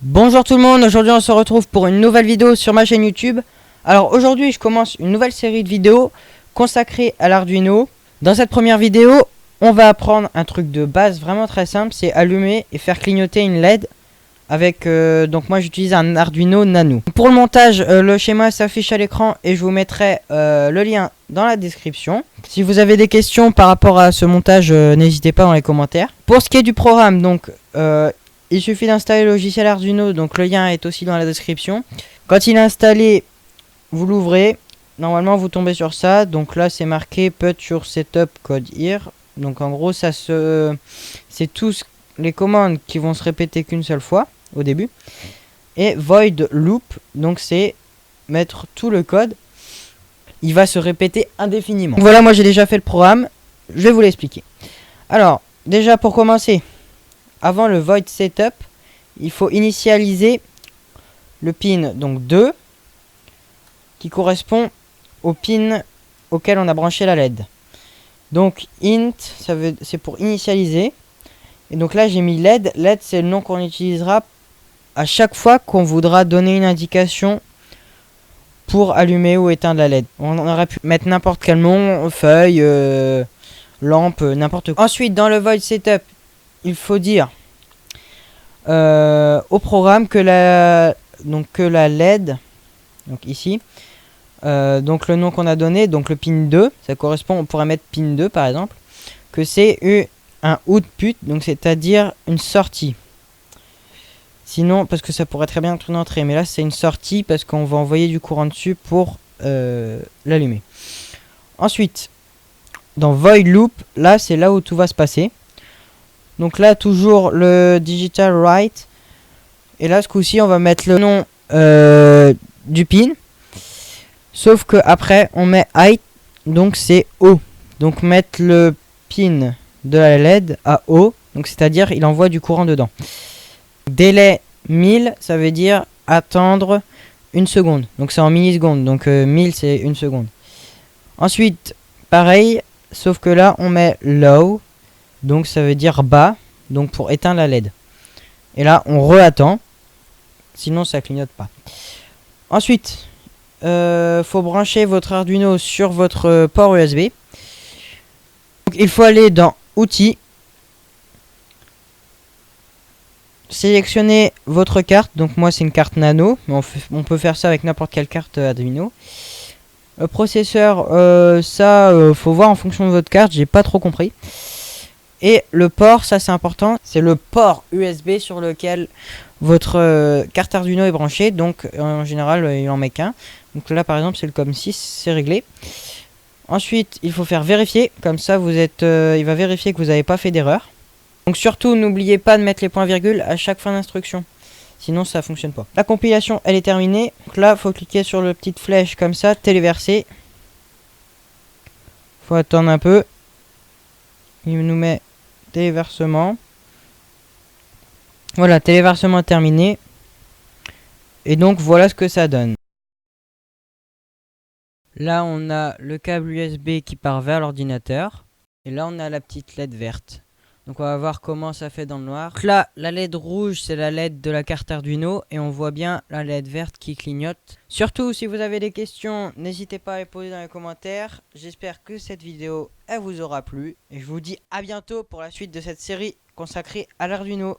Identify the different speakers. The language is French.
Speaker 1: Bonjour tout le monde, aujourd'hui on se retrouve pour une nouvelle vidéo sur ma chaîne YouTube. Alors aujourd'hui je commence une nouvelle série de vidéos consacrée à l'Arduino. Dans cette première vidéo, on va apprendre un truc de base vraiment très simple, c'est allumer et faire clignoter une LED avec donc moi j'utilise un Arduino Nano. Pour le montage, le schéma s'affiche à l'écran et je vous mettrai le lien dans la description. Si vous avez des questions par rapport à ce montage, n'hésitez pas dans les commentaires. Pour ce qui est du programme, donc il suffit d'installer le logiciel Arduino, donc le lien est aussi dans la description. Quand il est installé, vous l'ouvrez. Normalement, vous tombez sur ça. Donc là, c'est marqué Put your setup code here. Donc en gros, c'est tous les commandes qui vont se répéter qu'une seule fois au début. Et void loop, donc c'est mettre tout le code. Il va se répéter indéfiniment. Voilà, moi j'ai déjà fait le programme. Je vais vous l'expliquer. Alors, déjà pour commencer. Avant le void setup, il faut initialiser le pin donc 2 qui correspond au pin auquel on a branché la LED. Donc int, c'est pour initialiser. Et donc là j'ai mis LED. LED c'est le nom qu'on utilisera à chaque fois qu'on voudra donner une indication pour allumer ou éteindre la LED. On aurait pu mettre n'importe quel nom, feuille, lampe, n'importe quoi. Ensuite dans le void setup, il faut dire au programme que la LED, donc ici, donc le nom qu'on a donné, donc le pin 2, ça correspond, on pourrait mettre pin 2 par exemple, que c'est un output, donc c'est-à-dire une sortie. Sinon, parce que ça pourrait très bien être une entrée, mais là c'est une sortie parce qu'on va envoyer du courant dessus pour l'allumer. Ensuite, dans void loop, là c'est là où tout va se passer. Donc là toujours le digital write. Et là ce coup-ci on va mettre le nom du pin. Sauf que après on met height. Donc c'est O. Donc mettre le pin de la LED à O. Donc c'est à dire il envoie du courant dedans. Délai 1000 ça veut dire attendre une seconde. Donc c'est en millisecondes. Donc 1000 c'est une seconde. Ensuite pareil. Sauf que là on met low. Donc ça veut dire bas, donc pour éteindre la LED. Et là on re-attend, sinon ça clignote pas. Ensuite, faut brancher votre Arduino sur votre port USB. Donc, il faut aller dans Outils, sélectionner votre carte. Donc moi c'est une carte Nano, mais on peut faire ça avec n'importe quelle carte Arduino. Le processeur, faut voir en fonction de votre carte, j'ai pas trop compris. Et le port, ça c'est important, c'est le port USB sur lequel votre carte Arduino est branchée. Donc en général il en met qu'un. Donc là par exemple c'est le COM6, c'est réglé. Ensuite il faut faire vérifier, comme ça il va vérifier que vous n'avez pas fait d'erreur. Donc surtout n'oubliez pas de mettre les points virgules à chaque fin d'instruction, sinon ça fonctionne pas. La compilation elle est terminée. Donc là faut cliquer sur le petite flèche comme ça, téléverser. Faut attendre un peu. Il nous met téléversement. Voilà, téléversement terminé. Et donc voilà ce que ça donne. Là on a le câble USB qui part vers l'ordinateur. Et là on a la petite LED verte. Donc on va voir comment ça fait dans le noir. Donc là la LED rouge c'est la LED de la carte Arduino. Et on voit bien la LED verte qui clignote. Surtout si vous avez des questions, n'hésitez pas à les poser dans les commentaires. J'espère que cette vidéo elle vous aura plu. Et je vous dis à bientôt pour la suite de cette série consacrée à l'Arduino.